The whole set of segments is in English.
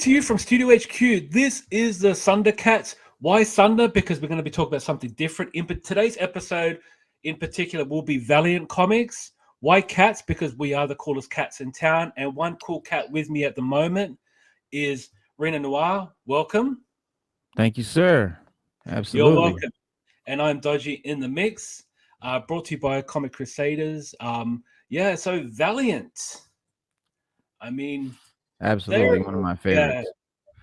to you from Studio HQ. This is the Sunder Katz. Why Sunder? Because we're going to be talking about something different. In today's episode, in particular, will be Valiant Comics. Why Katz? Because we are the coolest cats in town. And one cool cat with me at the moment is Reno Noir. Welcome. Thank you, sir. Absolutely. You're welcome. And I'm Dodgy in the mix. Brought to you by Comic Crusaders. So Valiant. I mean, absolutely one of my favorites. Yeah,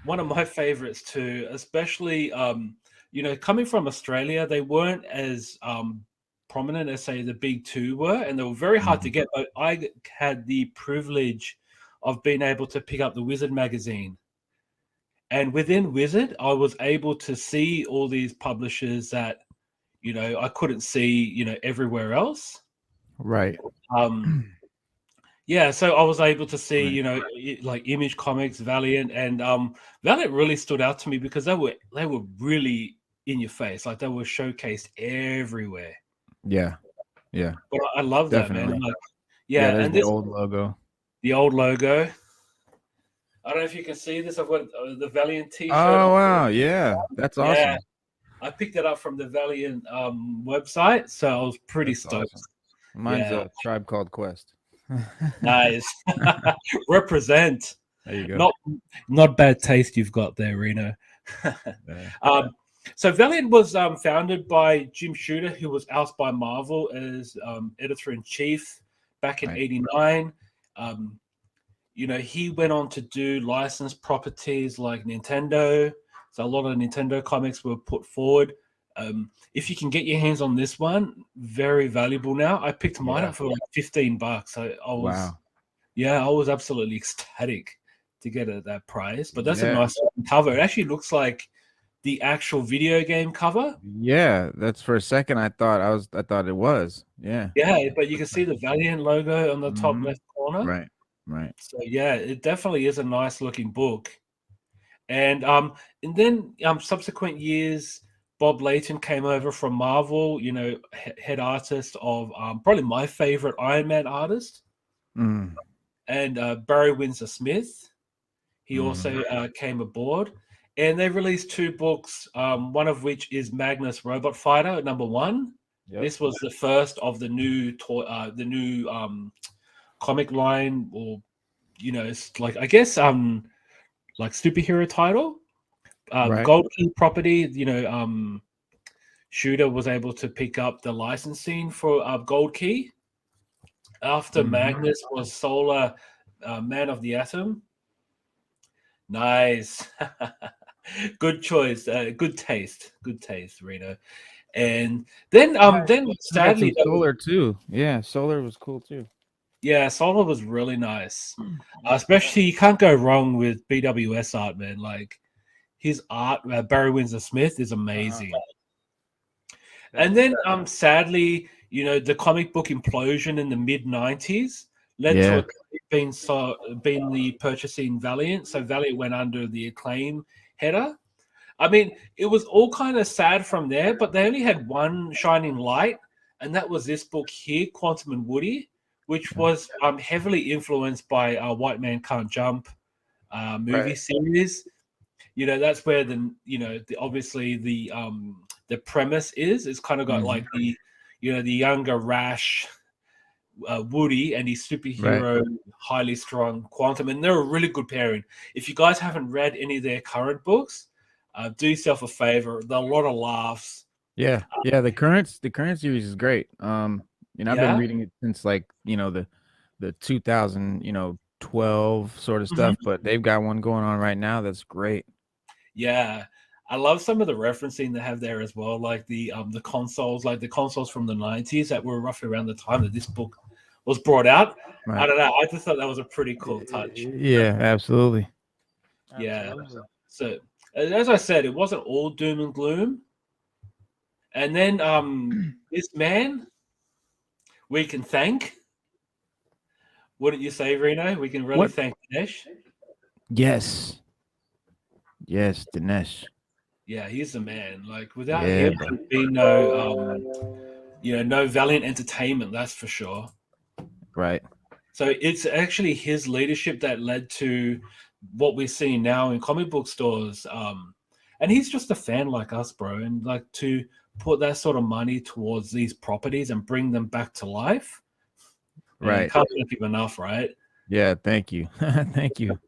one of my favorites too, especially coming from Australia, they weren't as prominent as say the big two were, and they were very hard to get. But I had the privilege of being able to pick up the Wizard magazine. And within Wizard, I was able to see all these publishers that, I couldn't see, everywhere else. Right. So I was able to see, like Image Comics, Valiant, and Valiant really stood out to me because they were really in your face, like they were showcased everywhere. Yeah. But I love that, man. Like, and the old logo. The old logo. I don't know if you can see this. I've got the Valiant T-shirt. Oh wow, yeah, that's awesome. Yeah. I picked it up from the Valiant website, so I was pretty stoked. Awesome. Mine's a Tribe Called Quest. Nice. Represent. There you go. Not bad taste you've got there, Reno. So Valiant was founded by Jim Shooter, who was ousted by Marvel as editor-in-chief back in '89. He went on to do licensed properties like Nintendo. So a lot of Nintendo comics were put forward. If you can get your hands on this one, very valuable now. I picked mine up for like $15. I was absolutely ecstatic to get it at that price. But that's a nice cover. It actually looks like the actual video game cover. Yeah, that's for a second I thought it was. Yeah. Yeah, but you can see the Valiant logo on the top left corner. Right. So it definitely is a nice looking book. And then subsequent years, Bob Layton came over from Marvel, head artist of probably my favorite Iron Man artist. And Barry Windsor Smith. He also came aboard. And they released two books, one of which is Magnus Robot Fighter, #1. Yep. This was the first of the new comic line, or it's like, I guess like superhero title. Gold Key property, Shooter was able to pick up the licensing for Gold Key. After Magnus was Solar Man of the Atom. Nice. Good choice. Good taste, Reno. And then sadly Solar too. Yeah, Solar was cool too. Yeah, Solar was really nice. Especially, you can't go wrong with BWS art, man. Like, his art, Barry Windsor Smith, is amazing. And then, sadly, the comic book implosion in the mid-90s led to a being the purchasing Valiant. So Valiant went under the Acclaim header. I mean, it was all kind of sad from there, but they only had one shining light, and that was this book here, Quantum and Woody, which was heavily influenced by White Man Can't Jump movie series. That's where obviously the premise is. It's kind of got like the younger rash Woody and his superhero highly strong Quantum, and they're a really good pairing. If you guys haven't read any of their current books, do yourself a favor. There are a lot of laughs. The current series is great. I've been reading it since like the 2012 sort of stuff, but they've got one going on right now that's great. Yeah, I love some of the referencing they have there as well, like the consoles, like the consoles from the 90s that were roughly around the time that this book was brought out. Right. I don't know. I just thought that was a pretty cool touch. Yeah, absolutely. Yeah. So as I said, it wasn't all doom and gloom. And then this man we can thank. Wouldn't you say, Reno? We can really thank Dinesh. Yes, Dinesh. Yeah, he's the man. Like, without him, there'd be no, no Valiant Entertainment. That's for sure. Right. So it's actually his leadership that led to what we're seeing now in comic book stores. And he's just a fan like us, bro, and like to put that sort of money towards these properties and bring them back to life. Right. Can't thank him enough, right? Yeah, thank you. Thank you.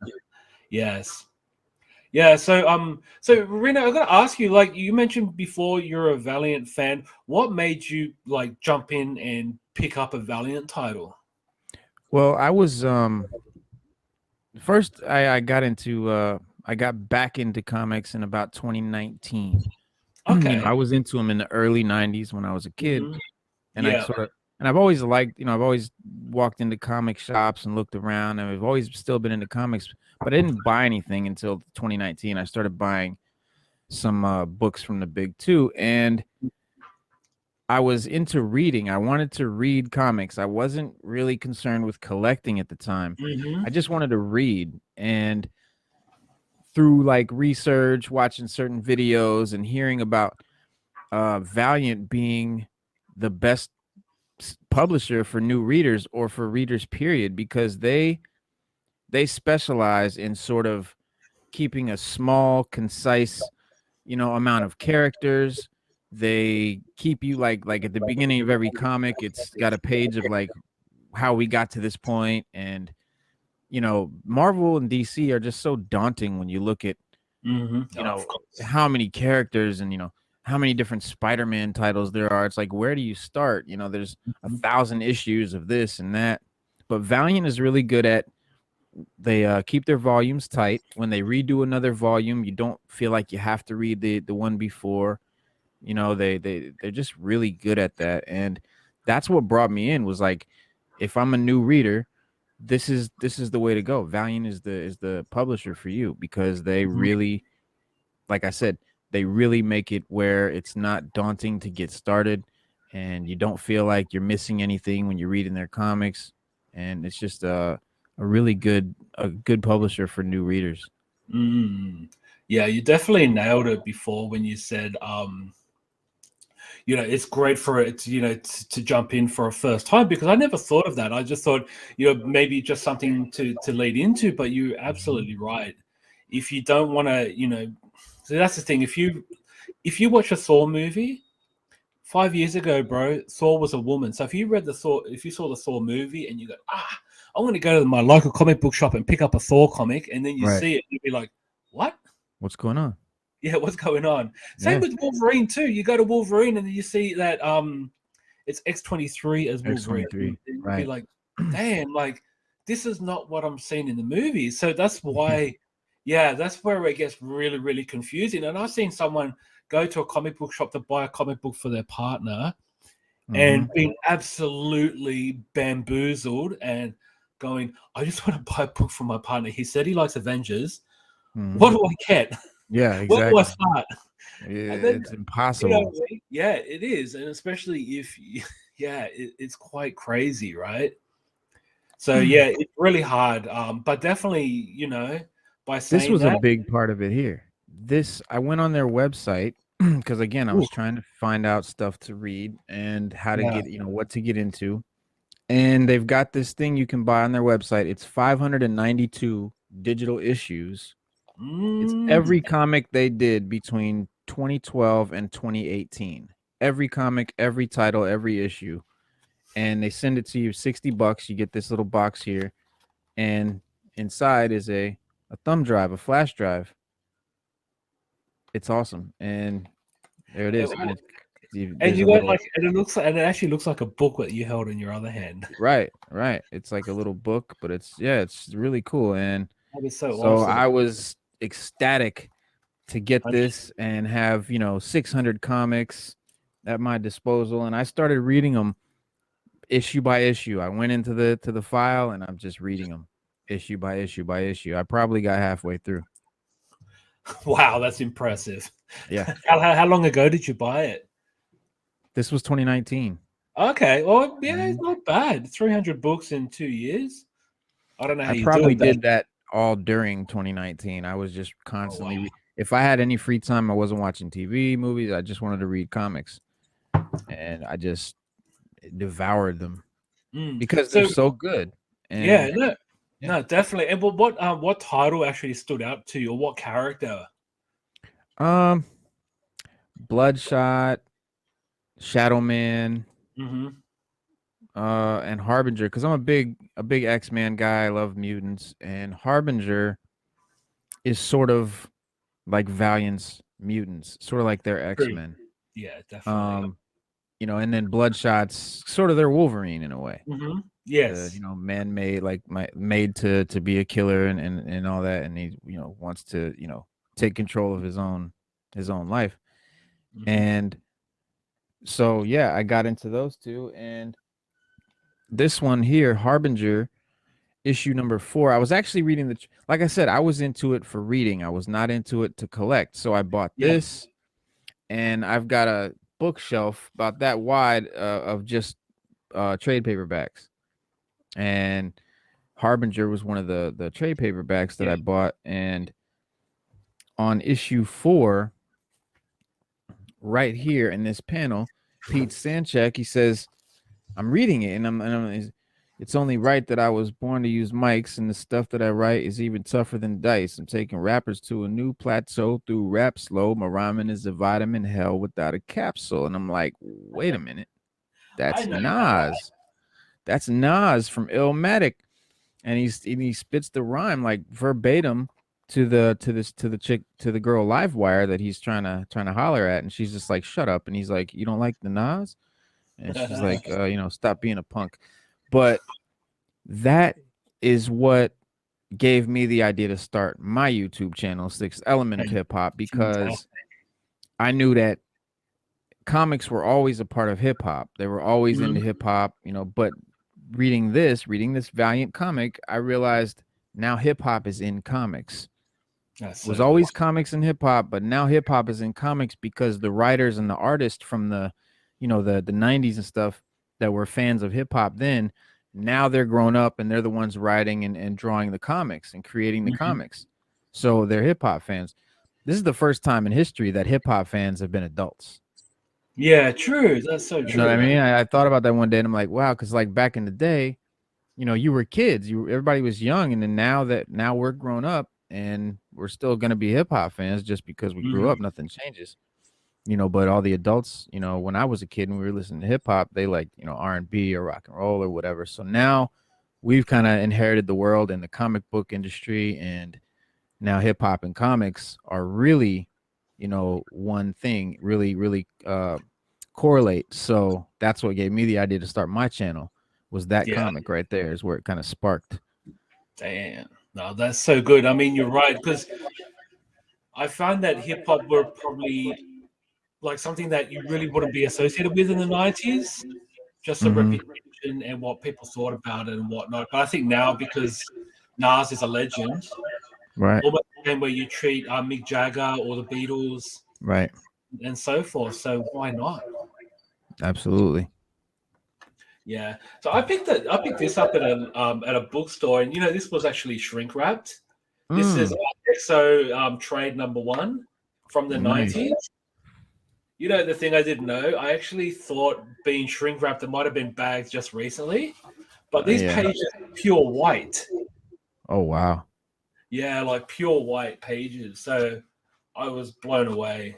Yes. Yeah, so Reno, I'm gonna ask you, like you mentioned before, you're a Valiant fan. What made you like jump in and pick up a Valiant title? Well, I was first I got back into comics in about 2019. Okay. I was into them in the early 90s when I was a kid. Mhm. And Yeah. I've always liked, I've always walked into comic shops and looked around, and I've always still been into comics, but I didn't buy anything until 2019. I started buying some books from the big two, and I was into reading. I wanted to read comics. I wasn't really concerned with collecting at the time. I just wanted to read, and through like research, watching certain videos, and hearing about Valiant being the best publisher for new readers or for readers period, because they specialize in sort of keeping a small, concise, amount of characters. They keep you like at the beginning of every comic, it's got a page of like how we got to this point. And Marvel and DC are just so daunting when you look at how many characters and how many different Spider-Man titles there are. It's like, where do you start? There's 1,000 issues of this and that. But Valiant is really good at, they keep their volumes tight. When they redo another volume, you don't feel like you have to read the one before. They're just really good at that. And that's what brought me in, was like, if I'm a new reader, this is the way to go. Valiant is the publisher for you, because they really, like I said, they really make it where it's not daunting to get started, and you don't feel like you're missing anything when you're reading their comics. And it's just a really good publisher for new readers. Yeah, you definitely nailed it before when you said it's great for it to jump in for a first time, because I never thought of that. I just thought maybe just something to lead into, but you're absolutely right. If you don't want to so that's the thing. If you watch a Thor movie 5 years ago, bro, Thor was a woman. So if you saw the Thor movie and you go, I want to go to my local comic book shop and pick up a Thor comic, and then you see it, you'd be like, what? What's going on? Yeah, what's going on? Same with Wolverine too. You go to Wolverine and you see that it's X-23 as Wolverine. X-23, and right. You'd be like, damn, like this is not what I'm seeing in the movie. So that's why. Yeah, that's where it gets really, really confusing. And I've seen someone go to a comic book shop to buy a comic book for their partner and being absolutely bamboozled and going, I just want to buy a book for my partner. He said he likes Avengers. What do I get? Yeah, exactly. Where do I start? Yeah, then, it's impossible. Yeah, it is. And especially if, it's quite crazy, right? So, yeah, it's really hard. But definitely, by saying this was a big part of it here. I went on their website because, again, I was trying to find out stuff to read and how to get, what to get into. And they've got this thing you can buy on their website. It's 592 digital issues. It's every comic they did between 2012 and 2018. Every comic, every title, every issue. And they send it to you $60. You get this little box here. And inside is a thumb drive, a flash drive. It's awesome. And there it is. And you got and it actually looks like a book that you held in your other hand. Right. It's like a little book, but it's really cool. And that is so awesome. I was ecstatic to get this and have 600 comics at my disposal, and I started reading them issue by issue. I went into the file and I'm just reading them issue by issue by issue. I probably got halfway through. Wow, that's impressive. Yeah. How long ago did you buy it? This was 2019. Okay. Well, yeah, it's not bad. 300 books in 2 years. I don't know how you probably did that all during 2019. I was just constantly if I had any free time, I wasn't watching TV, movies. I just wanted to read comics. And I just devoured them because they're so good. And No, definitely. And what title actually stood out to you, or what character? Bloodshot, Shadow Man, Mm-hmm. and Harbinger, because I'm a big X-Man guy. I love mutants, and Harbinger is sort of like Valiant's mutants, sort of like their X-Men. Yeah, definitely. And then Bloodshot's sort of their Wolverine in a way. Mm-hmm. Yes. Man-made, like made to be a killer and all that, and he wants to take control of his own life. Mm-hmm. And so yeah, I got into those two, and this one here, Harbinger, issue number 4. I was actually reading like I said, I was into it for reading. I was not into it to collect. So I bought this, and I've got a bookshelf about that wide of just trade paperbacks. And Harbinger was one of the trade paperbacks that I bought. And on issue 4, right here in this panel, Pete Stanchek, he says, I'm reading it, and it's only right that I was born to use mics, and the stuff that I write is even tougher than dice. I'm taking rappers to a new plateau through rap slow. My rhyming is a vitamin hell without a capsule. And I'm like, wait a minute. That's Nas. That's Nas from Illmatic. And he spits the rhyme like verbatim to the girl Livewire that he's trying to holler at, and she's just like, shut up. And he's like, you don't like the Nas? And she's like, stop being a punk. But that is what gave me the idea to start my YouTube channel, Sixth Element of Hip Hop, because I knew that comics were always a part of hip hop. They were always into hip hop, but reading this Valiant comic, I realized now hip hop is in comics. It was always comics and hip hop, but now hip hop is in comics because the writers and the artists from the 90s and stuff that were fans of hip hop then, now they're grown up and they're the ones writing and drawing the comics and creating the comics. So they're hip hop fans. This is the first time in history that hip hop fans have been adults. Yeah, true. That's so true. You know what I mean? I thought about that one day, and I'm like, wow, because like back in the day, you were kids, everybody was young, and then now we're grown up and we're still gonna be hip hop fans just because we grew up. Nothing changes. But all the adults, when I was a kid and we were listening to hip hop, they liked, R&B or rock and roll or whatever. So now we've kind of inherited the world and the comic book industry, and now hip hop and comics are really, one thing, really correlate. So that's what gave me the idea to start my channel, was that comic right there is where it kind of sparked. Damn. No, that's so good. I mean, you're right, because I found that hip hop were probably like something that you really wouldn't be associated with in the 90s, just the reputation and what people thought about it and whatnot. But I think now, because Nas is a legend, right, almost where you treat Mick Jagger or the Beatles, right, and so forth. So why not? Absolutely. Yeah. So I picked this up at a bookstore, and this was actually shrink wrapped. This is EXO trade number 1 from the 90s. The thing I didn't know, I actually thought being shrink wrapped, it might have been bagged just recently, but these pages are pure white. Oh, wow. Yeah, like pure white pages. So I was blown away,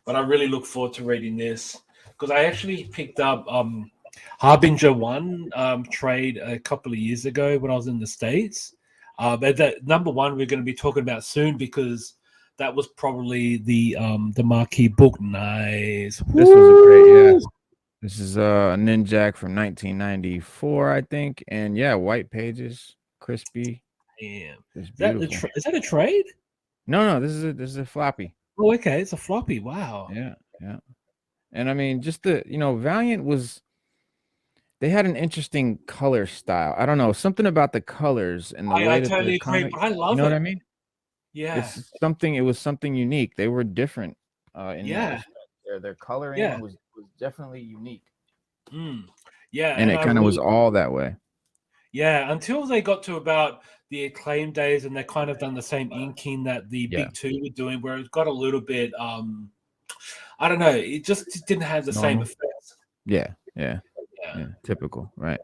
but I really look forward to reading this, because I actually picked up Harbinger 1 trade a couple of years ago when I was in the States. But that number 1 we're going to be talking about soon, because that was probably the marquee book. Nice. This was a great, This is a Ninjak from 1994, I think, and white pages, crispy. Damn. Is that a trade? No, this is a floppy. Oh, okay, it's a floppy. Wow. Yeah. And I mean, just Valiant they had an interesting color style. I don't know, something about the colors and the way I that totally the agree. comic, I love you know it. what I mean? Yeah. It was something unique. They were different in that respect. Their coloring was definitely unique. Yeah. And it kind of was all that way. Yeah, until they got to about the Acclaim days, and they kind of done the same inking that the Big Two were doing, where it got a little bit I don't know, it just didn't have the same effect. Yeah. Typical, right?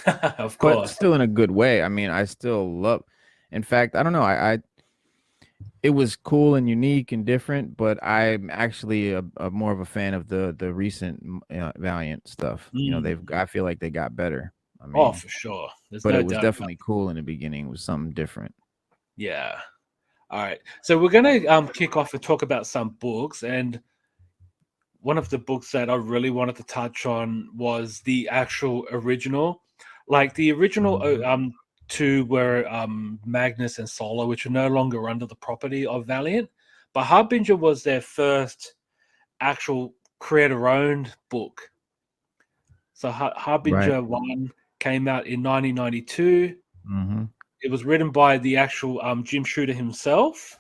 Of but course. still in a good way. I mean, I still love. In fact, I don't know. It was cool and unique and different, but I'm actually a more of a fan of the recent Valiant stuff. You know, I feel like they got better. I mean, Oh, for sure. There's but no it was doubt. definitely cool in the beginning. It was something different. Yeah. All right. So we're gonna kick off and talk about some books, and one of the books that I really wanted to touch on was the actual original. Like the original two were Magnus and Solar, which are no longer under the property of Valiant. But Harbinger was their first actual creator-owned book. So Harbinger 1 came out in 1992. Mm-hmm. It was written by the actual Jim Shooter himself.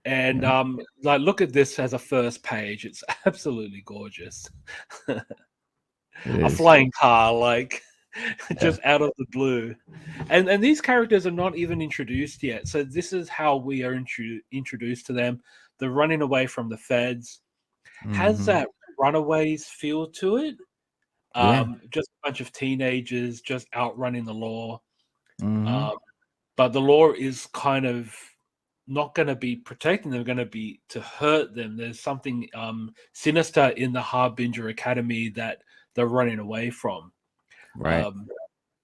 And like, look at this as a first page. It's absolutely gorgeous. A flying car, like just out of the blue. And these characters are not even introduced yet. So this is how we are introduced to them. They're running away from the feds. Has that Runaways feel to it. Just a bunch of teenagers just outrunning the law. But the law is kind of not going to be protecting them, going to be to hurt them. There's something sinister in the Harbinger Academy that they're running away from. Right.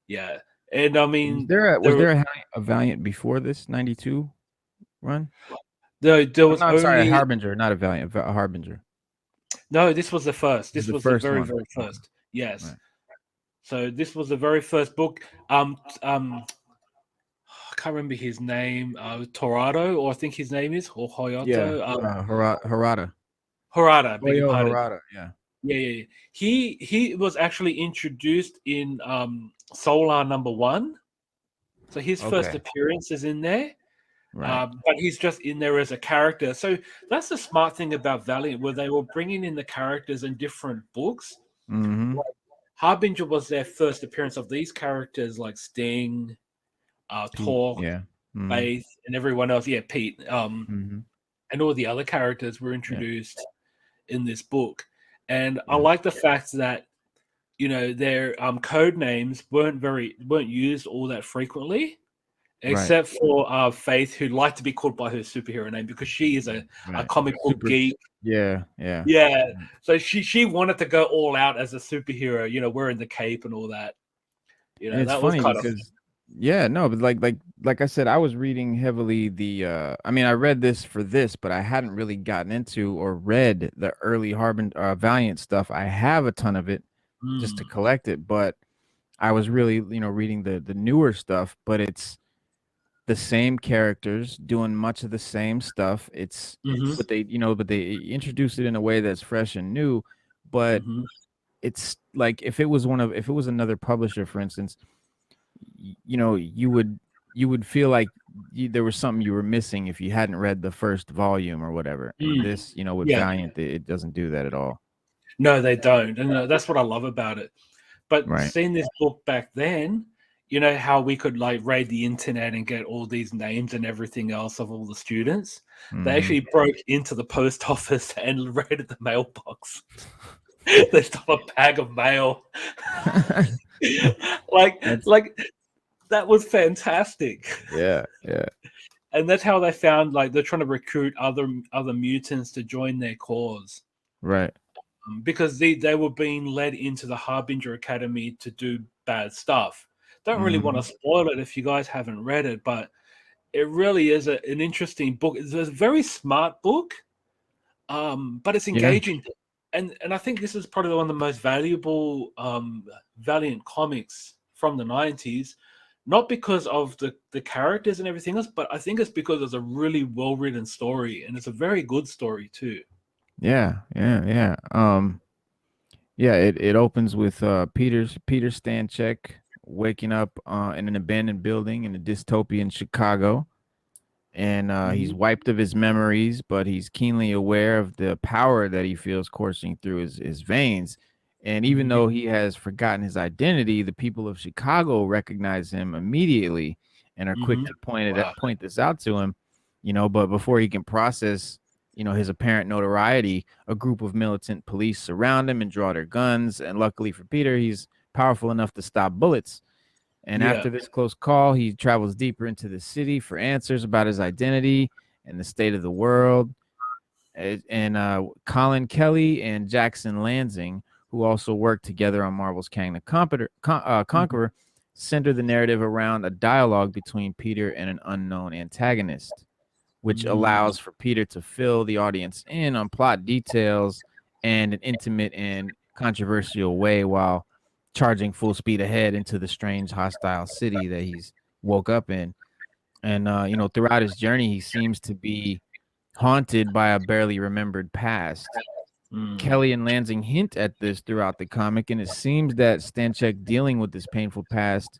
Yeah. And I mean, was there a Valiant before this 92 run? There was I'm sorry, a Harbinger, not a Valiant, a Harbinger. No, this was the first. This was the very, very first. Yes. Right. So this was the very first book. I can't remember his name. Torado, or I think his name is, or Hoyoto. Yeah, Harada. Harada. Harada. Yeah. Yeah. He was actually introduced in Solar #1. So his first appearance is in there. Right. But he's just in there as a character. So that's the smart thing about Valiant, where they were bringing in the characters in different books. Mm-hmm. Like Harbinger was their first appearance of these characters, like Sting, Torque, Faith, and everyone else. Yeah, Pete, and all the other characters were introduced in this book. And I like the fact that, you know, their code names weren't used all that frequently, except for Faith, who liked to be called by her superhero name because she is a comic book geek. Yeah. So she wanted to go all out as a superhero, you know, wearing the cape and all that. You know, that was kind of. Yeah, no, but like I said, I was reading heavily I mean, I read this for this, but I hadn't really gotten into or read the early Valiant stuff. I have a ton of it just to collect it, but I was really, you know, reading the newer stuff, but it's the same characters doing much of the same stuff. It's but they introduced it in a way that's fresh and new, but it's like if it was another publisher, for instance, you know, you would feel like there was something you were missing if you hadn't read the first volume or whatever. And this, you know, with Valiant, it doesn't do that at all. No, they don't. And that's what I love about it. But seeing this book back then, you know how we could like raid the internet and get all these names and everything else of all the students? They actually broke into the post office and raided the mailbox. They stole a bag of mail. like that was fantastic. Yeah. And that's how they found, like, they're trying to recruit other mutants to join their cause. Right. Because they were being led into the Harbinger Academy to do bad stuff. Don't really want to spoil it if you guys haven't read it, but it really is an interesting book. It's a very smart book, but it's engaging. And I think this is probably one of the most valuable Valiant comics from the 90s, not because of the characters and everything else, but I think it's because it's a really well-written story, and it's a very good story too. Yeah. It opens with Peter Stanchek waking up in an abandoned building in a dystopian Chicago. And he's wiped of his memories, but he's keenly aware of the power that he feels coursing through his veins. And even though he has forgotten his identity, the people of Chicago recognize him immediately and are quick to point this out to him, you know, but before he can process, you know, his apparent notoriety, a group of militant police surround him and draw their guns. And luckily for Peter, he's powerful enough to stop bullets. And after this close call, he travels deeper into the city for answers about his identity and the state of the world. And Colin Kelly and Jackson Lansing, who also worked together on Marvel's Kang the Conqueror, center the narrative around a dialogue between Peter and an unknown antagonist, which allows for Peter to fill the audience in on plot details and an intimate and controversial way while charging full speed ahead into the strange, hostile city that he's woke up in. And, throughout his journey, he seems to be haunted by a barely remembered past. Kelly and Lansing hint at this throughout the comic, and it seems that Stanchek dealing with this painful past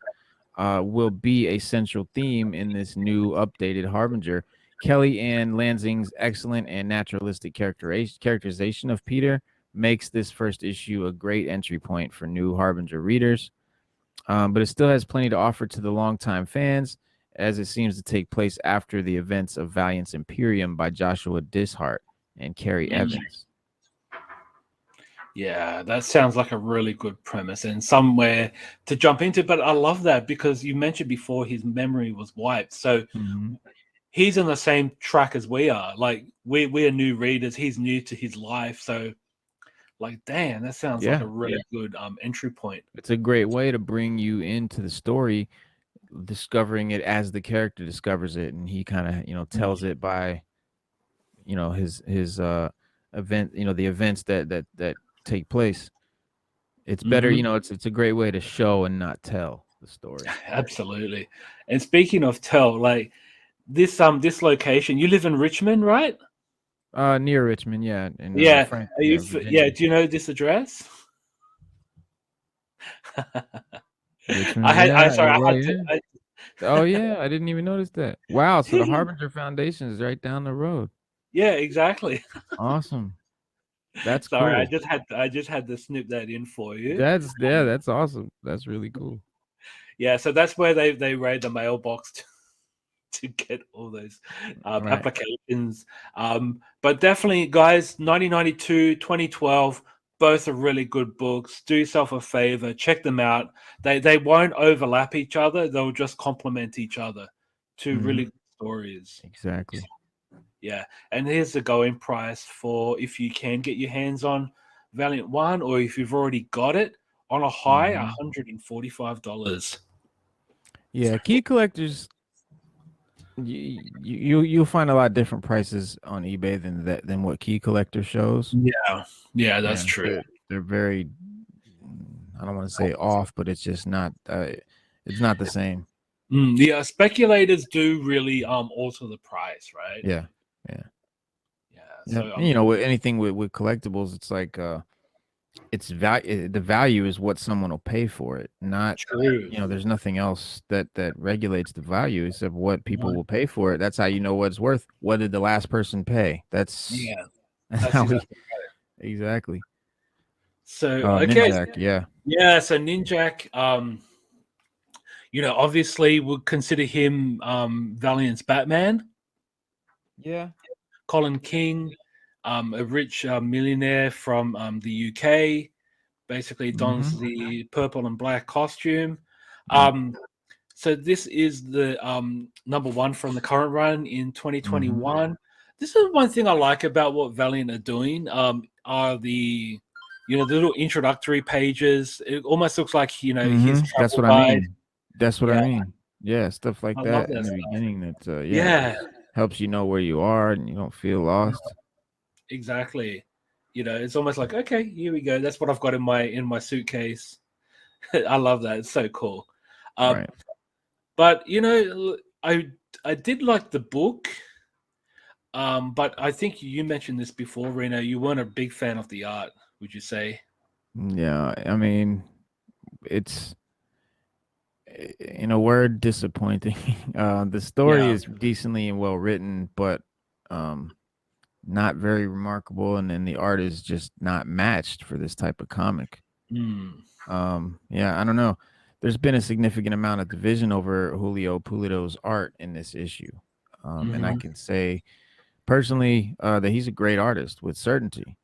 will be a central theme in this new updated Harbinger. Kelly and Lansing's excellent and naturalistic characterization of Peter makes this first issue a great entry point for new Harbinger readers, but it still has plenty to offer to the longtime fans, as it seems to take place after the events of Valiant's Imperium by Joshua Dishart and Carrie Evans. Yeah, that sounds like a really good premise and somewhere to jump into. But I love that because you mentioned before his memory was wiped. So he's in the same track as we are. Like we are new readers. He's new to his life. So like, damn, that sounds like a really good entry point. It's a great way to bring you into the story, discovering it as the character discovers it, and he kind of tells it by his event, the events that take place. It's better, it's a great way to show and not tell the story. Absolutely. And speaking of tell, like this location, you live in Richmond, right? Near Richmond, yeah. Do you know this address? Richmond, Oh yeah, I didn't even notice that. Wow, so the Harbinger Foundation is right down the road. Yeah, exactly. Awesome. That's sorry. Cool. I just had to snip that in for you. That's awesome. That's really cool. Yeah, so that's where they raid the mailbox to get all those applications. But definitely, guys, 1992, 2012. Both are really good books. Do yourself a favor, check them out. They won't overlap each other. They'll just complement each other. Two really good stories. Exactly. Yeah. And here's the going price for if you can get your hands on Valiant 1, or if you've already got it on a high, $145. Yeah, key collectors, you'll find a lot of different prices on eBay than what key collector shows. Yeah, that's true. They're very, I don't want to say off, but it's just not it's not the same. Yeah, speculators do really alter the price, right? Yeah. So with anything with collectibles, it's like it's the value is what someone will pay for it, not true. There's nothing else that regulates the value except what people will pay for it. That's how you know what it's worth. What did the last person pay? That's how exactly. So okay, Ninjak, so Ninjak, obviously would consider him Valiant's Batman. Yeah. Colin King, a rich millionaire from the UK, basically dons the purple and black costume. So this is the number one from the current run in 2021. This is one thing I like about what Valiant are doing. Are the the little introductory pages. It almost looks like his that's what guide. I mean. That's what I mean. Yeah, stuff like that in the beginning. That helps you know where you are and you don't feel lost. Exactly. It's almost like, okay, here we go. That's what I've got in my suitcase. I love that. It's so cool. Right. But I did like the book. But I think you mentioned this before, Reno. You weren't a big fan of the art, would you say? Yeah, I mean, it's in a word disappointing. The story is decently and well written, but not very remarkable, and then the art is just not matched for this type of comic. I don't know. There's been a significant amount of division over Julio Pulido's art in this issue, and I can say personally that he's a great artist with certainty,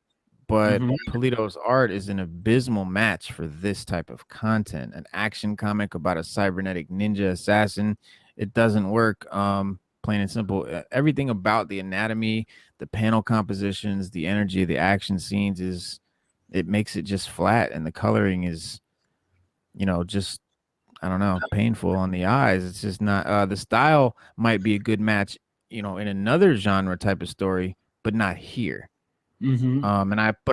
but Puildo's art is an abysmal match for this type of content. An action comic about a cybernetic ninja assassin, it doesn't work. Plain and simple. Everything about the anatomy, the panel compositions, the energy of the action scenes it makes it just flat, and the coloring is, just, I don't know, painful on the eyes. It's just not. The style might be a good match, in another genre type of story, but not here. Mm-hmm.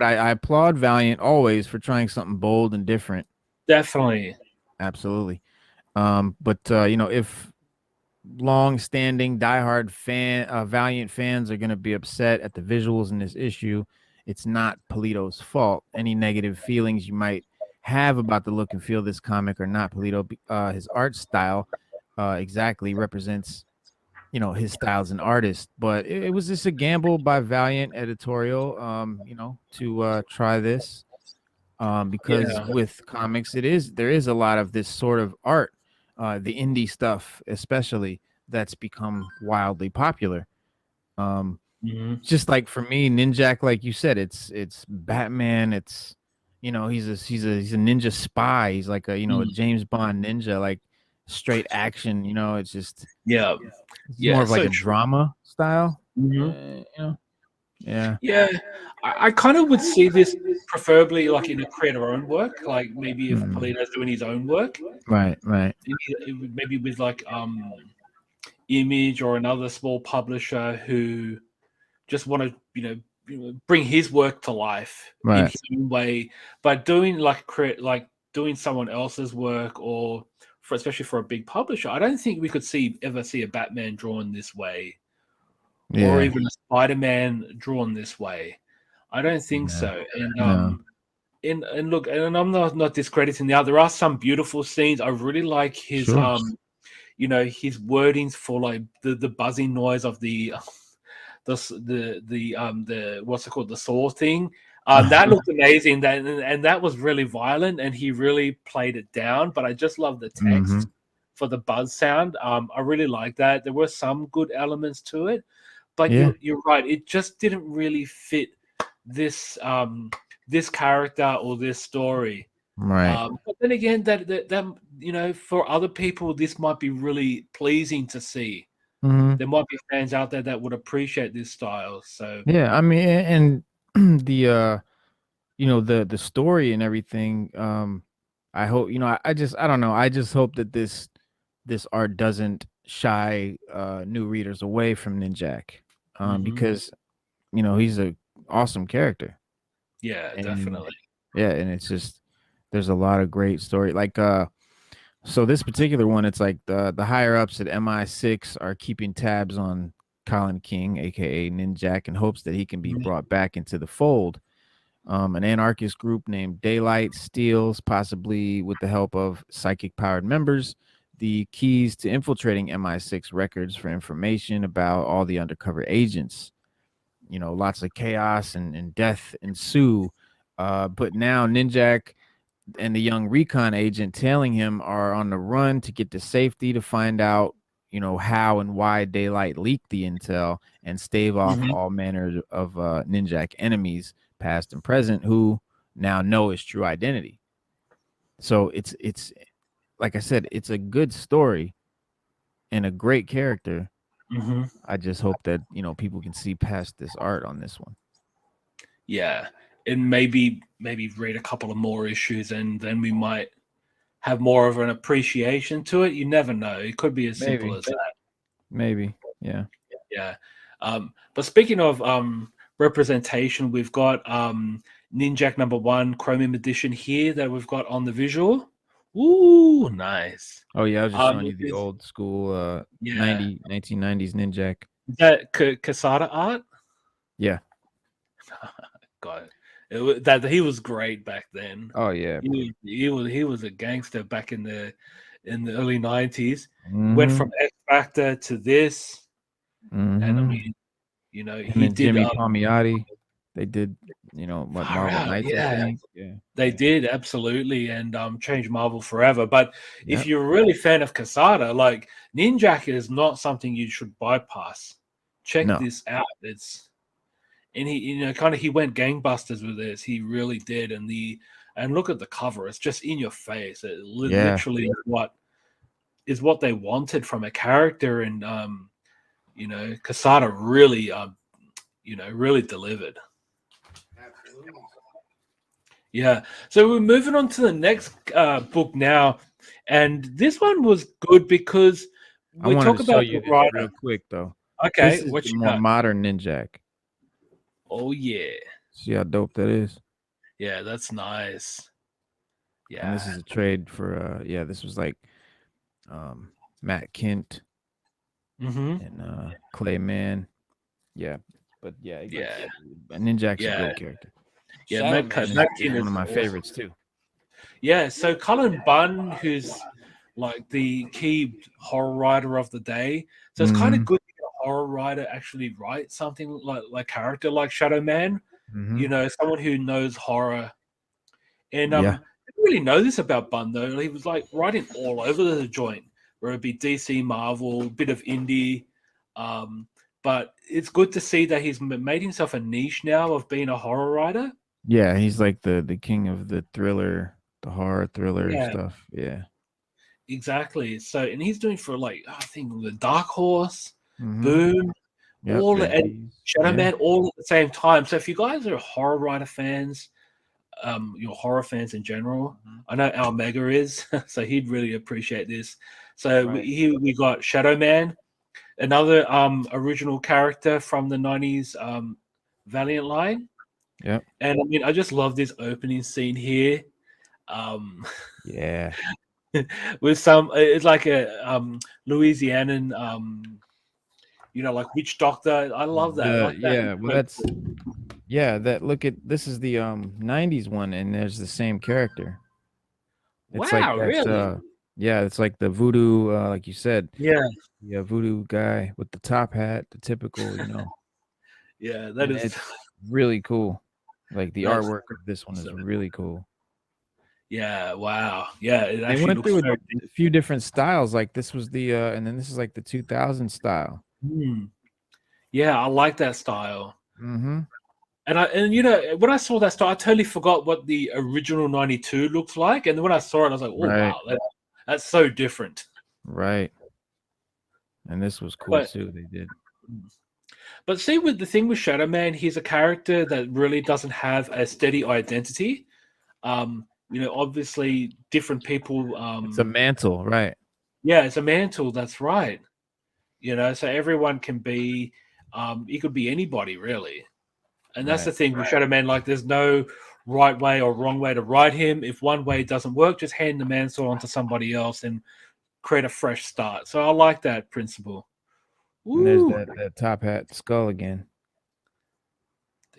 I applaud Valiant always for trying something bold and different. Definitely. Absolutely. If long-standing diehard Valiant fans are going to be upset at the visuals in this issue, it's not Puildo's fault. Any negative feelings you might have about the look and feel of this comic are not Puildo. His art style exactly represents, his style as an artist. But it was just a gamble by Valiant editorial, to try this. Because with comics, there is a lot of this sort of art, the indie stuff, especially, that's become wildly popular. Just like for me, Ninjak, like you said, it's Batman. It's, he's a ninja spy. He's like a a James Bond ninja, like straight action. It's just it's more of like a drama style. Yeah, I kind of would see this preferably like in a creator-owned work, like maybe if Puildo's doing his own work, right, maybe with like Image or another small publisher who just want to bring his work to life in his own way, but doing like doing someone else's work, or especially for a big publisher, I don't think we could ever see a Batman drawn this way. Or even a Spider-Man drawn this way. I don't think so. And look, and I'm not discrediting the other. There are some beautiful scenes. I really like his his wordings for like the buzzing noise of the what's it called, the saw thing. That looked amazing. That was really violent, and he really played it down. But I just love the text for the buzz sound. I really like that. There were some good elements to it. But you're right. It just didn't really fit this this character or this story. Right. But then again, that for other people, this might be really pleasing to see. There might be fans out there that would appreciate this style. So yeah, I mean, and the the story and everything. I hope I don't know. I just hope that this art doesn't shy new readers away from Ninjak, because he's a awesome character. Yeah, definitely. Yeah, and it's just there's a lot of great story. Like so this particular one, it's like the higher ups at MI6 are keeping tabs on Colin King, aka Ninjak, in hopes that he can be brought back into the fold. An anarchist group named Daylight steals, possibly with the help of psychic powered members, the keys to infiltrating MI6 records for information about all the undercover agents. Lots of chaos and death ensue. But now Ninjak and the young recon agent tailing him are on the run to get to safety to find out, how and why Daylight leaked the intel and stave off all manner of Ninjak enemies, past and present, who now know his true identity. So it's like I said, it's a good story and a great character. I just hope that people can see past this art on this one. Yeah, and maybe read a couple of more issues, and then we might have more of an appreciation to it. You never know; it could be as simple as that. Maybe, yeah. But speaking of representation, we've got Ninjak #1 Chromium edition here that we've got on the visual. Ooh, nice. Oh yeah, I was just showing you the old school 1990s Ninjak. Is that Quesada art? Yeah. God, that he was great back then. Oh yeah, he was a gangster back in the early 90s. Went from X Factor to this, and I mean, he did Jimmy Palmiotti. They did, what Marvel Knights, I think. Yeah, they did, absolutely, and changed Marvel forever. But if you're really a fan of Quesada, like, Ninjak is not something you should bypass. Check this out. and he kind of he went gangbusters with this. He really did, and look at the cover; it's just in your face. It literally is what they wanted from a character, and Quesada really really delivered. Absolutely. Yeah. So we're moving on to the next book now, and this one was good because we talk to show about you the this writer. real quick though. Okay, This is what the you more got? modern Ninjak. Oh yeah, See how dope that is? yeah, that's nice. Yeah, And this is a trade for this was like Matt Kent and Clayman. Yeah. But yeah, Ninjak's a great character. Yeah, Shadow Matt Man is one of my favorites too. Yeah, so Colin Bunn, who's like the key horror writer of the day, so it's kind of good to get a horror writer actually write something like character like Shadow Man. Someone who knows horror. And I didn't really know this about Bunn though. He was like writing all over the joint, where it'd be DC, Marvel, bit of indie. But it's good to see that he's made himself a niche now of being a horror writer. Yeah, he's like the king of the thriller, the horror thriller stuff. Yeah. Exactly. So, and he's doing for like I think the Dark Horse, Boom, all and Shadow Man all at the same time. So, if you guys are horror writer fans, you're horror fans in general, I know Almega is, so he'd really appreciate this. So here we got Shadow Man, another original character from the 90s Valiant line. Yep. And I mean, I just love this opening scene here. Yeah. With it's like a Louisianan, like witch doctor. I love that. I like that. That look at this is the 90s one, and there's the same character. It's wow, like really? It's like the voodoo, like you said. Yeah, voodoo guy with the top hat, the typical, Yeah, that is really cool. Like the artwork of this one is really cool. Yeah, wow. Yeah, it they went through a few different styles. Like this was the and then this is like the 2000 style. Yeah, I like that style. And when I saw that style, I totally forgot what the original 92 looks like. And when I saw it, I was like, oh wow, that's so different. Right. And this was cool too. They did. But see, with the thing with Shadow Man, he's a character that really doesn't have a steady identity. Obviously different people. It's a mantle, right? Yeah, it's a mantle. That's right. So everyone can be. He could be anybody really, and that's the thing with Shadow Man. Like, there's no right way or wrong way to write him. If one way doesn't work, just hand the mantle on to somebody else and create a fresh start. So I like that principle. And there's that top hat skull again.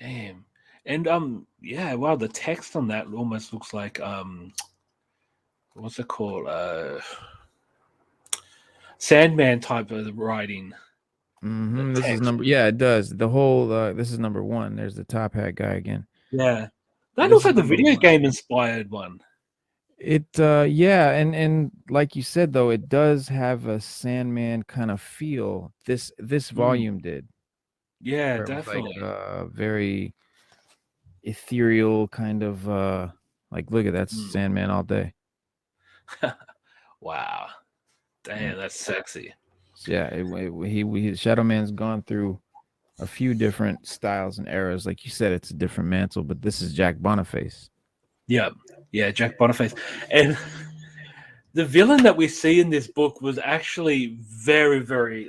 Damn. And wow, the text on that almost looks like what's it called? Sandman type of writing. This is number it does. The whole this is number 1. There's the top hat guy again. Yeah. That looks like the video game inspired one. It and like you said though, it does have a Sandman kind of feel. This volume did. Yeah, definitely. Like, very ethereal kind of like, look at that Sandman all day. Wow. Damn, that's sexy. Yeah, Shadow Man's gone through a few different styles and eras. Like you said, it's a different mantle, but this is Jack Boniface. Yeah, Jack Boniface. And the villain that we see in this book was actually very, very,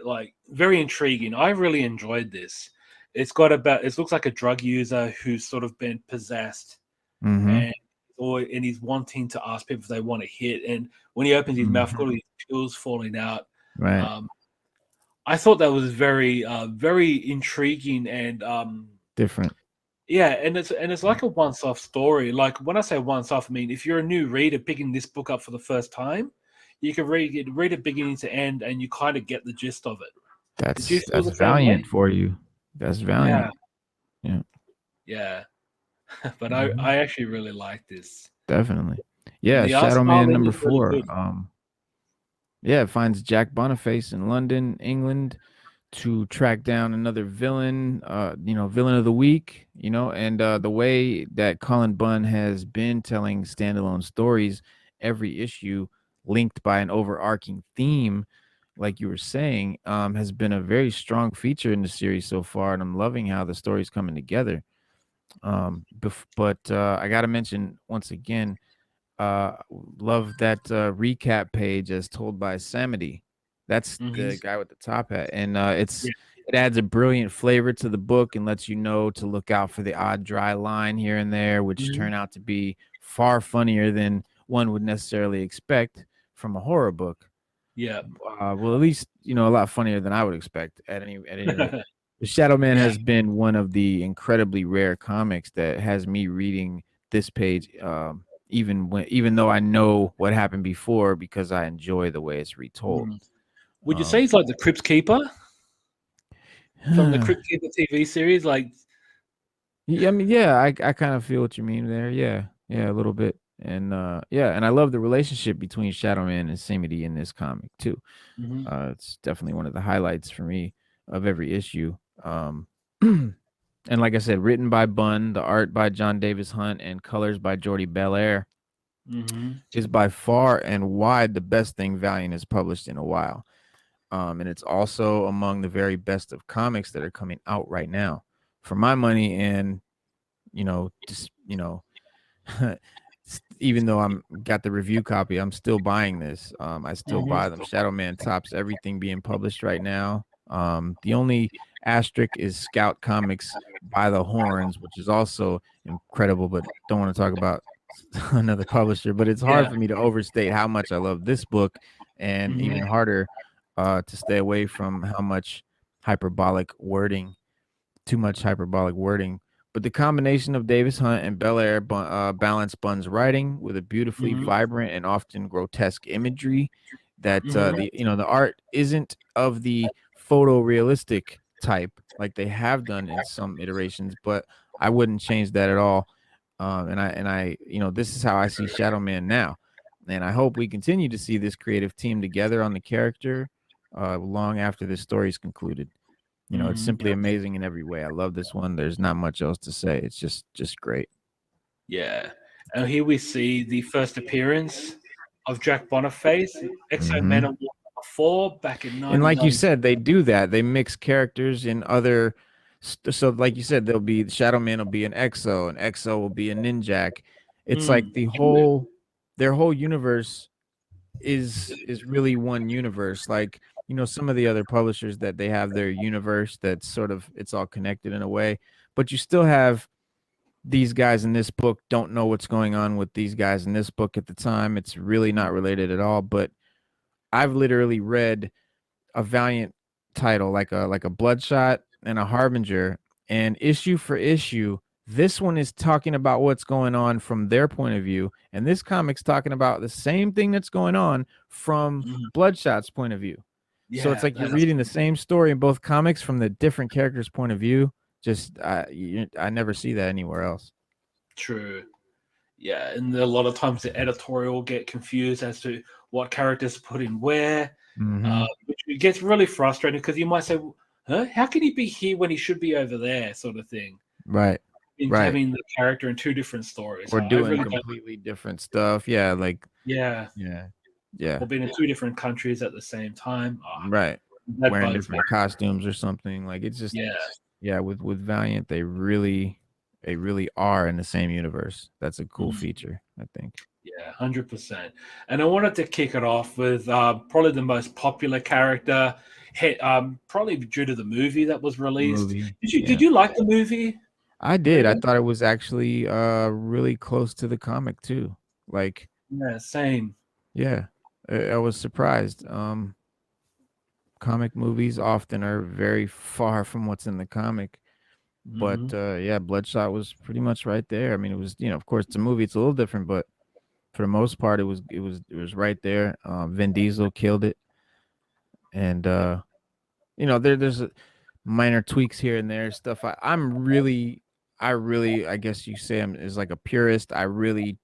very intriguing. I really enjoyed this. It looks like a drug user who's sort of been possessed, and he's wanting to ask people if they want to hit. And when he opens his mouth, got all these pills falling out. Right. I thought that was very, very intriguing and different. Yeah, and it's like a once-off story. Like, when I say once-off, I mean if you're a new reader picking this book up for the first time, you can read it beginning to end, and you kind of get the gist of it. That's Valiant for you. That's Valiant. Yeah. But I actually really like this. Definitely. Yeah, Shadow Man number 4. Really it finds Jack Boniface in London, England, to track down another villain, villain of the week, and the way that Colin Bunn has been telling standalone stories, every issue linked by an overarching theme, like you were saying, has been a very strong feature in the series so far, and I'm loving how the story's coming together. But I got to mention once again, love that recap page as told by Samity. That's the guy with the top hat, and it adds a brilliant flavor to the book and lets you know to look out for the odd dry line here and there, which turn out to be far funnier than one would necessarily expect from a horror book. Yeah. Well, at least a lot funnier than I would expect at any rate. The Shadow Man has been one of the incredibly rare comics that has me reading this page, even though I know what happened before, because I enjoy the way it's retold. Would you say he's like the Crypt Keeper from the Crypt Keeper TV series? Like, I mean, yeah, I kind of feel what you mean there. Yeah, a little bit. And and I love the relationship between Shadow Man and Samity in this comic too. It's definitely one of the highlights for me of every issue. And like I said, written by Bunn, the art by John Davis Hunt, and colors by Jordi Belair, is by far and wide the best thing Valiant has published in a while. And it's also among the very best of comics that are coming out right now. For my money, and even though I'm got the review copy, I'm still buying this. I still buy them. Shadow Man tops everything being published right now. The only asterisk is Scout Comics by the Horns, which is also incredible, but don't want to talk about another publisher. But it's hard for me to overstate how much I love this book, and even harder to stay away from how much too much hyperbolic wording. But the combination of Davis Hunt and Belair balance Bunn's writing with a beautifully vibrant and often grotesque imagery. That the art isn't of the photorealistic type like they have done in some iterations, but I wouldn't change that at all. And I this is how I see Shadow Man now, and I hope we continue to see this creative team together on the character long after this story is concluded. It's simply amazing in every way. I love this one. There's not much else to say. It's just great. Yeah, and here we see the first appearance of Jack Boniface, X-Men Man 4 back in 1990. And like you said, they do that. They mix characters in other. So, like you said, there'll be Shadow Man will be an Exo, and Exo will be a Ninjak. It's like their whole universe is really one universe. Like, some of the other publishers that they have their universe that's sort of, it's all connected in a way, but you still have these guys in this book don't know what's going on with these guys in this book at the time. It's really not related at all. But I've literally read a Valiant title, like a Bloodshot and a Harbinger, and issue for issue, this one is talking about what's going on from their point of view, and this comic's talking about the same thing that's going on from Bloodshot's point of view. So it's like you're reading the same story in both comics from the different characters' point of view. Just I never see that anywhere else. True. Yeah, and a lot of times the editorial get confused as to what characters put in where, which gets really frustrating because you might say, huh? How can he be here when he should be over there, sort of thing. Right. Having the character in two different stories. Or doing completely different stuff. Yeah, like Yeah. Or being in two different countries at the same time. Right. Wearing different costumes or something. Like, it's just with Valiant, they really are in the same universe. That's a cool feature, I think. Yeah, 100%. And I wanted to kick it off with probably the most popular character, probably due to the movie that was released. Did you like the movie? I did. I thought it was actually really close to the comic too. Like, yeah, same. Yeah, I was surprised. Comic movies often are very far from what's in the comic, but Bloodshot was pretty much right there. I mean, it was, of course, it's a movie; it's a little different, but for the most part, it was right there. Vin Diesel killed it, and there's minor tweaks here and there, stuff. I really, I guess you say I'm is like a purist. I really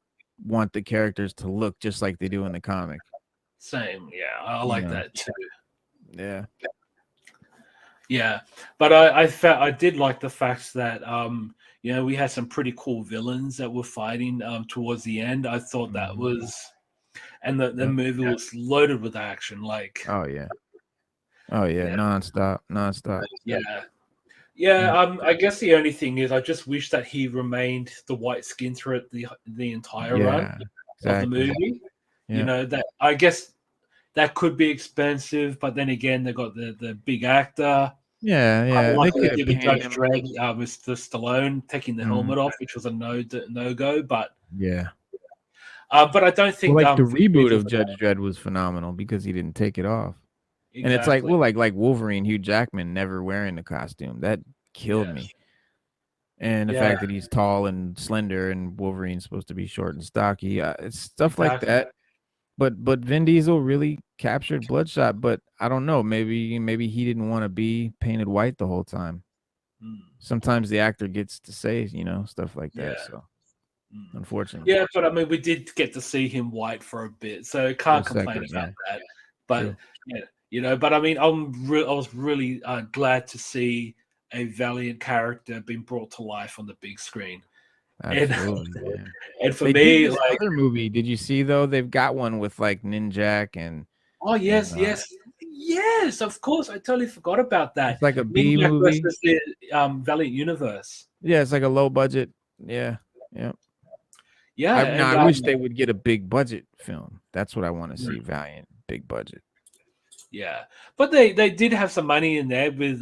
want the characters to look just like they do in the comic. Same, yeah, I like that too. Yeah. Yeah, but I felt I did like the fact that we had some pretty cool villains that were fighting towards the end. I thought that was, and the movie was loaded with action. Like, oh yeah, nonstop. Yeah. I guess the only thing is, I just wish that he remained the white skin throughout the entire run of the movie. Yeah. That I guess that could be expensive, but then again, they got the big actor. Yeah. Like they did with Judge Dredd, Mr. Stallone taking the helmet off, which was a no go. But but I don't think the reboot of Judge Dredd was phenomenal because he didn't take it off. Exactly. And it's like Wolverine, Hugh Jackman never wearing the costume. That killed me. And the fact that he's tall and slender, and Wolverine's supposed to be short and stocky, it's stuff like that. But Vin Diesel really captured Bloodshot. But I don't know, maybe he didn't want to be painted white the whole time. Sometimes the actor gets to say stuff like that. So unfortunately, but I mean, we did get to see him white for a bit, so can't complain about that. But but I mean, I was really glad to see a Valiant character being brought to life on the big screen. Absolutely, and for me, like other movie, did you see though? They've got one with like Ninjak and yes, of course. I totally forgot about that. It's like a B movie versus the Valiant universe. Yeah, it's like a low budget. Yeah. I wish they would get a big budget film. That's what I want to see. Valiant, big budget. Yeah, but they did have some money in there with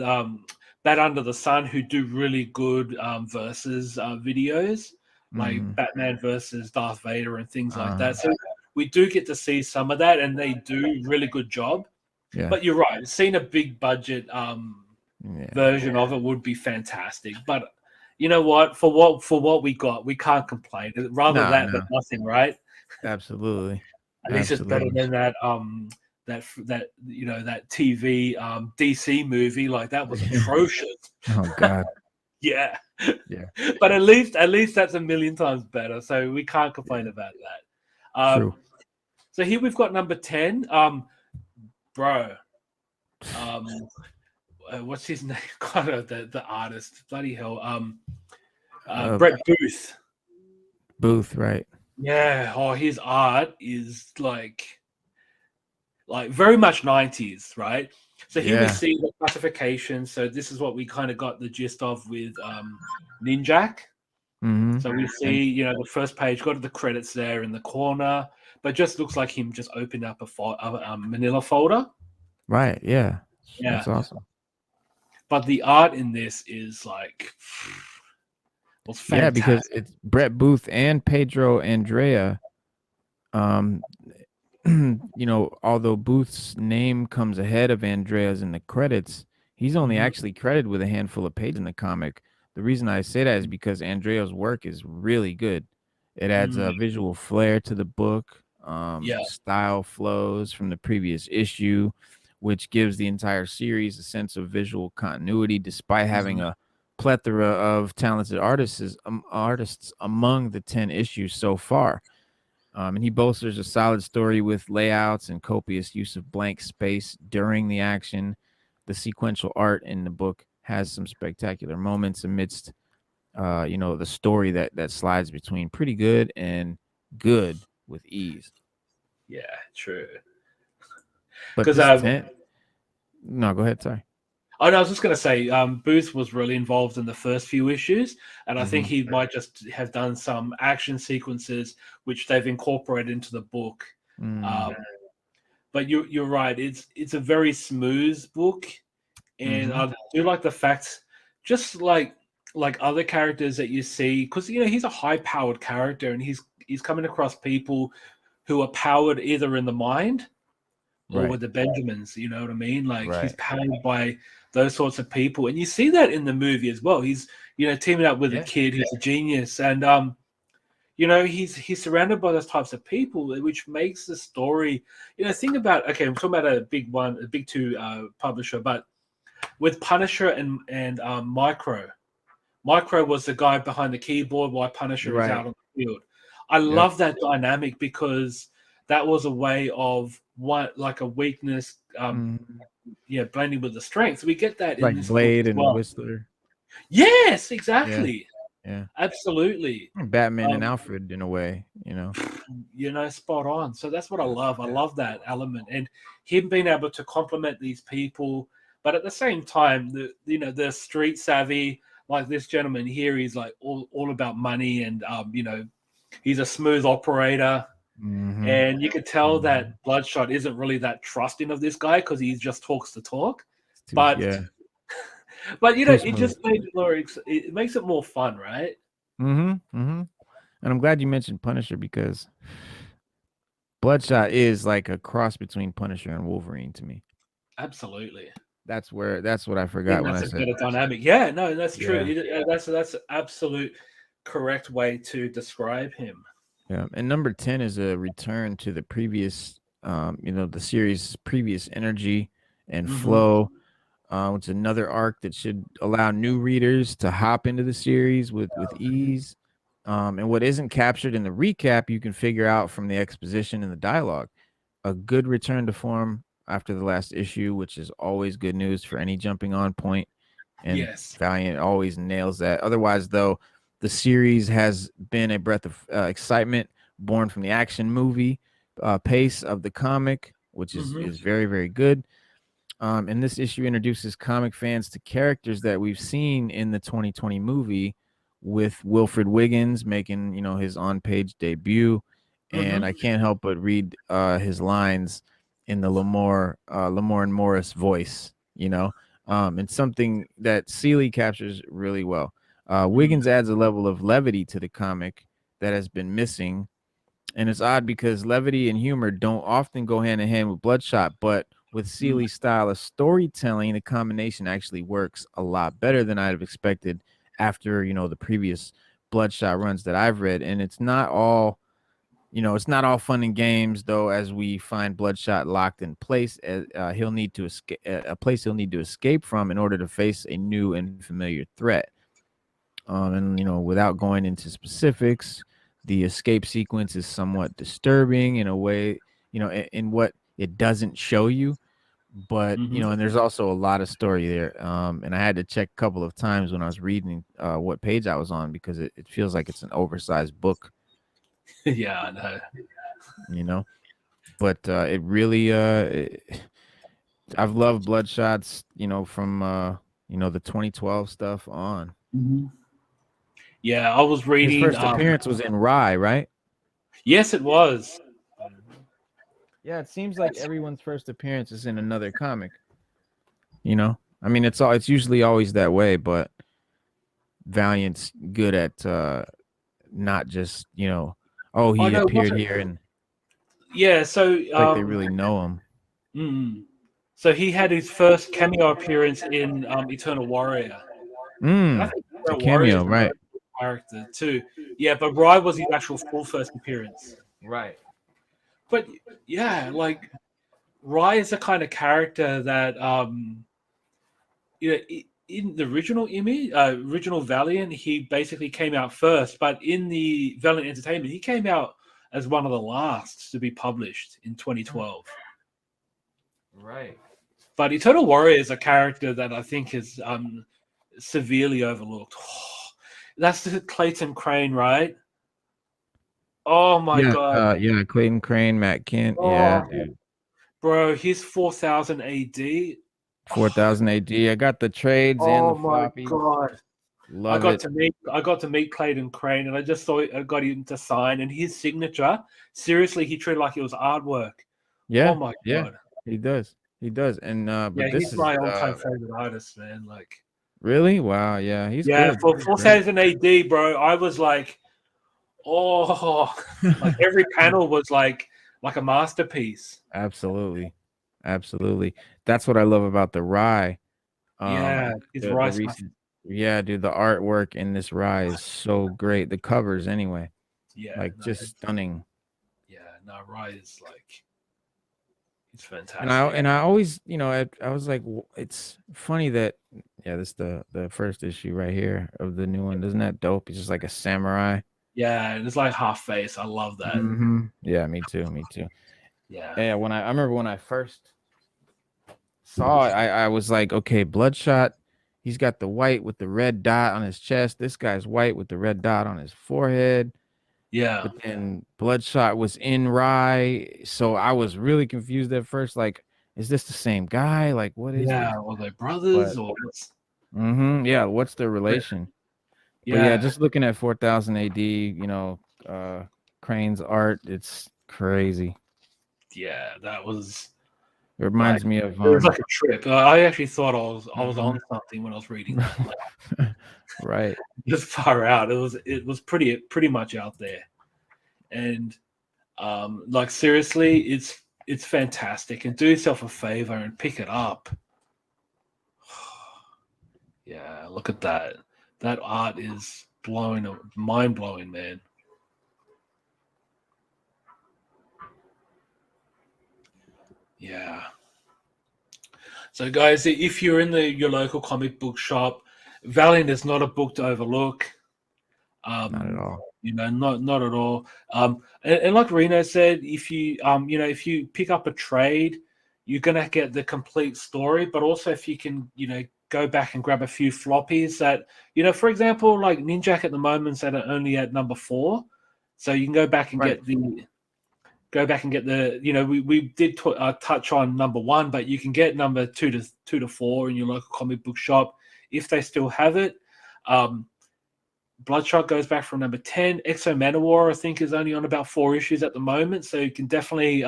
Bat Under the Sun, who do really good versus videos, like Batman versus Darth Vader and things like that. So we do get to see some of that, and they do really good job. Yeah. But you're right, seeing a big budget version of it would be fantastic. But you know what? For what we got, we can't complain. Rather than nothing, right? Absolutely. At least it's better than that that TV DC movie. Like, that was atrocious. Oh God. Yeah. But at least that's a million times better. So we can't complain about that. True. So here we've got number 10. Bro. What's his name? God, the artist. Bloody hell. Brett Booth. Booth, right? Yeah. Oh, his art is like very much 90s, right? So here we see the classification. So this is what we kind of got the gist of with Ninjak. So we see, the first page, got the credits there in the corner, but just looks like him just opened up a manila folder. Right, yeah. That's awesome. But the art in this is like, was fantastic. Yeah, because it's Brett Booth and Pedro Andrea. Although Booth's name comes ahead of Andrea's in the credits, he's only actually credited with a handful of pages in the comic. The reason I say that is because Andrea's work is really good. It adds a visual flair to the book. Style flows from the previous issue, which gives the entire series a sense of visual continuity, despite having a plethora of talented artists among the 10 issues so far. And he bolsters a solid story with layouts and copious use of blank space during the action. The sequential art in the book has some spectacular moments amidst, the story that slides between pretty good and good with ease. Yeah, true. Because no, go ahead. Sorry. Oh, no, I was just going to say, Booth was really involved in the first few issues, and I think he might just have done some action sequences which they've incorporated into the book. But you're right; it's a very smooth book, and I do like the fact, just like other characters that you see, because he's a high-powered character, and he's coming across people who are powered either in the mind or with the Benjamins. You know what I mean? Like he's powered by those sorts of people, and you see that in the movie as well. He's teaming up with a kid who's a genius, and he's surrounded by those types of people, which makes the story. Think about, I'm talking about a big two publisher, but with Punisher and Micro was the guy behind the keyboard while Punisher is out on the field. I love that dynamic because that was a way of a weakness blending with the strength. We get that in like this book Blade as and well. Whistler. Yes, exactly. Yeah. Absolutely. Batman and Alfred in a way, Spot on. So that's what I love. I love that element, and him being able to complement these people, but at the same time, the street savvy, like this gentleman here, he's like all about money, and he's a smooth operator. And you could tell that Bloodshot isn't really that trusting of this guy because he just talks the talk. But it just it makes it more fun, right? And I'm glad you mentioned Punisher because Bloodshot is like a cross between Punisher and Wolverine to me. Absolutely. That's what I forgot when I said better dynamic. Yeah, no, that's true. That's an absolute correct way to describe him. Yeah, and number 10 is a return to the previous, the series' previous energy and flow. It's another arc that should allow new readers to hop into the series with ease. And what isn't captured in the recap, you can figure out from the exposition and the dialogue. A good return to form after the last issue, which is always good news for any jumping on point. And Valiant always nails that. Otherwise, though, the series has been a breath of excitement born from the action movie pace of the comic, which is very, very good. And this issue introduces comic fans to characters that we've seen in the 2020 movie, with Wilfred Wiggins making, his on-page debut. And I can't help but read his lines in the Lamore and Morris voice, and something that Seeley captures really well. Wiggins adds a level of levity to the comic that has been missing. And it's odd because levity and humor don't often go hand in hand with Bloodshot, but with Seeley's style of storytelling, the combination actually works a lot better than I'd have expected after, the previous Bloodshot runs that I've read. And it's not all, fun and games, though, as we find Bloodshot locked in place. He'll need to escape a place he'll need to escape from in order to face a new and familiar threat. And without going into specifics, the escape sequence is somewhat disturbing in a way, in what it doesn't show you. But and there's also a lot of story there. And I had to check a couple of times when I was reading what page I was on, because it feels like it's an oversized book. Yeah, I know. But it really I've loved Bloodshots, from the 2012 stuff on. Yeah, I was reading. His first appearance was in Rye, right? Yes, it was. Yeah, it seems like everyone's first appearance is in another comic. I mean, it's usually always that way, but Valiant's good at not just appeared here and so like they really know him. So he had his first cameo appearance in Eternal Warrior. A cameo, right? Character too. Yeah, but Rye was his actual full first appearance. Right. But yeah, like Rye is the kind of character that in the original original Valiant, he basically came out first, but in the Valiant Entertainment, he came out as one of the last to be published in 2012. Right. But Eternal Warrior is a character that I think is severely overlooked. That's the Clayton Crane, right? Oh my god! Yeah, Clayton Crane, Matt Kent. Dude. Bro, he's 4000 AD. 4000 AD. I got the trades and the floppies. Oh my god! I got to meet Clayton Crane, and I just saw I got him to sign, and his signature. Seriously, he treated like it was artwork. Yeah. Oh my god! He does. And but he's my all-time favorite artist, man. Like, really? Wow. Yeah, he's good. For 4000 AD, bro. I was like, like every panel was like a masterpiece. Absolutely. That's what I love about the Rye. His Rye. Yeah, dude, the artwork in this Rye is so great. The covers, anyway. Yeah, just stunning. Yeah, no, Rye is like, it's fantastic. And I always, I was like, it's funny that this is the first issue right here of the new one. Isn't that dope? He's just like a samurai. Yeah, and it's like half face. I love that. Yeah, me too. Yeah. Yeah, I remember when I first saw it, I was like, okay, Bloodshot, he's got the white with the red dot on his chest. This guy's white with the red dot on his forehead. Yeah. But then Bloodshot was in Rye, so I was really confused at first. Like, is this the same guy? Like, what is this? Or they brothers, or what's... Yeah, what's their relation? But yeah, just looking at 4000 AD, you know, Crane's art, it's crazy. Yeah, that was... It reminds me of... it was like a trip. I actually thought I was on something when I was reading that. Right. Just far out. It was pretty much out there. And like, seriously, it's fantastic. And do yourself a favor and pick it up. Yeah, look at that. That art is mind-blowing, man. Yeah. So, guys, if you're in your local comic book shop, Valiant is not a book to overlook. Not at all. You know, not at all. And like Reno said, if you you know, if you pick up a trade, you're gonna get the complete story. But also, if you can, you know, go back and grab a few floppies that, you know, for example, like Ninjak at the moment's only at number 4, so you can go back and get the, you know, we did touch on number 1, but you can get number 2 to 4 in your local comic book shop if they still have it. Bloodshot goes back from number 10. Exo Manowar, I think, is only on about 4 issues at the moment, so you can definitely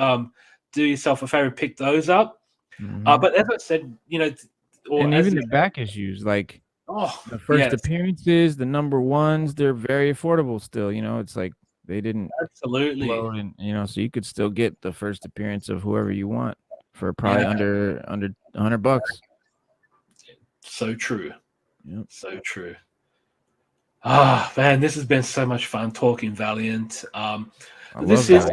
do yourself a favor, pick those up. But as I said, you know, and even the back issues, like the first appearances, the number 1s, they're very affordable still. You know, it's like they didn't explode, and you know, so you could still get the first appearance of whoever you want for probably under $100. So true. Yep. So true. Ah, man, this has been so much fun talking Valiant. This is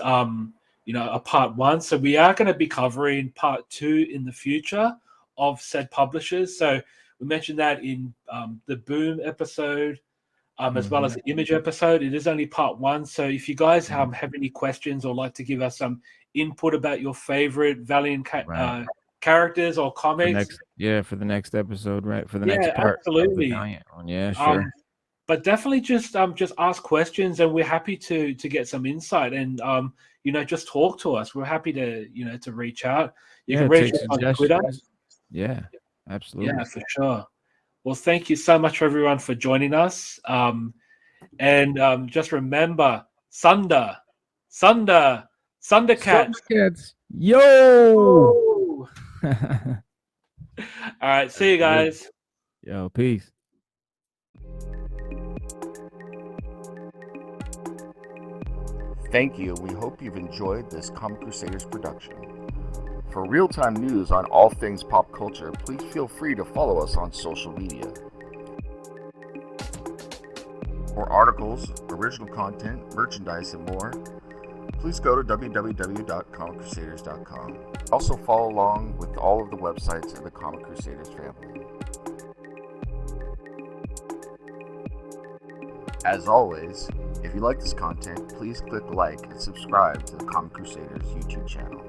you know, a part 1. So we are going to be covering part 2 in the future of said publishers. So we mentioned that in the Boom episode, as well as the Image episode. It is only part 1. So if you guys have any questions or like to give us some input about your favorite Valiant characters or comics, for the next episode, right? For the next part, absolutely. Yeah, sure. But definitely just ask questions, and we're happy to get some insight, and you know, just talk to us. We're happy to, you know, to reach out. You can reach us on Twitter. Yeah, absolutely. Yeah, for sure. Well, thank you so much, everyone, for joining us. And just remember, Sunder, Katz. Yo! All right, see you guys. Yo, peace. Thank you. We hope you've enjoyed this Comic Crusaders production. For real-time news on all things pop culture, please feel free to follow us on social media. For articles, original content, merchandise, and more, please go to www.comiccrusaders.com. Also follow along with all of the websites in the Comic Crusaders family. As always, if you like this content, please click like and subscribe to the Comic Crusaders YouTube channel.